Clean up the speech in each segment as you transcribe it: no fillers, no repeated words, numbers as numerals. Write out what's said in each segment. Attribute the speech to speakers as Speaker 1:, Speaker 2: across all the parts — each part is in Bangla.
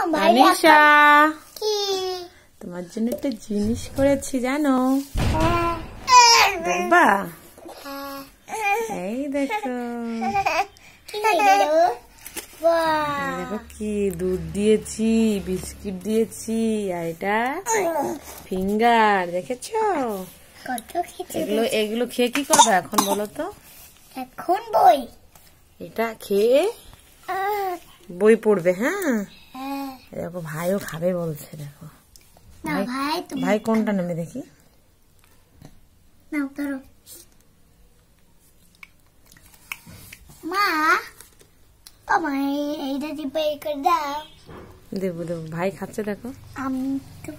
Speaker 1: আনিশা, তোমার জন্য একটা জিনিস করেছি জানো? দেখবা? এই দেখো, দেখো কি দুধ দিয়েছি, বিস্কিট দিয়েছি, আর এটা ফিঙ্গার। দেখেছো? এগুলো খেয়ে কি করবে এখন বলো তো?
Speaker 2: এখন বই,
Speaker 1: এটা খেয়ে বই পড়বে। হ্যাঁ, দেখো ভাইও খাবে বলছে। দেখো ভাই কোনটা নেবে দেখি।
Speaker 2: মা এইটা টিপে করে দাও।
Speaker 1: দেবো দেবো, ভাই খাচ্ছে দেখো।
Speaker 2: আমি তো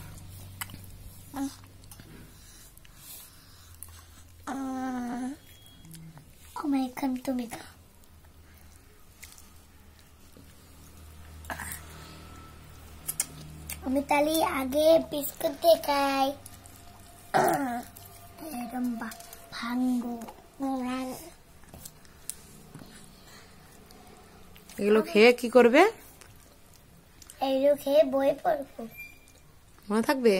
Speaker 2: এখান তুমি খাও। আমি তাহলে আগে বিস্কুট দিয়ে খাই। এরকম ভাঙ্গো।
Speaker 1: এগুলো খেয়ে কি করবে?
Speaker 2: এগুলো খেয়ে বই পড়বো।
Speaker 1: মনে থাকবে?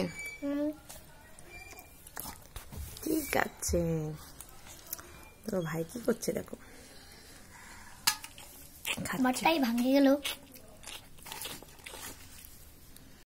Speaker 1: ঠিক আছে। তো ভাই কি করছে দেখো,
Speaker 2: আমারটাই ভাঙে গেল।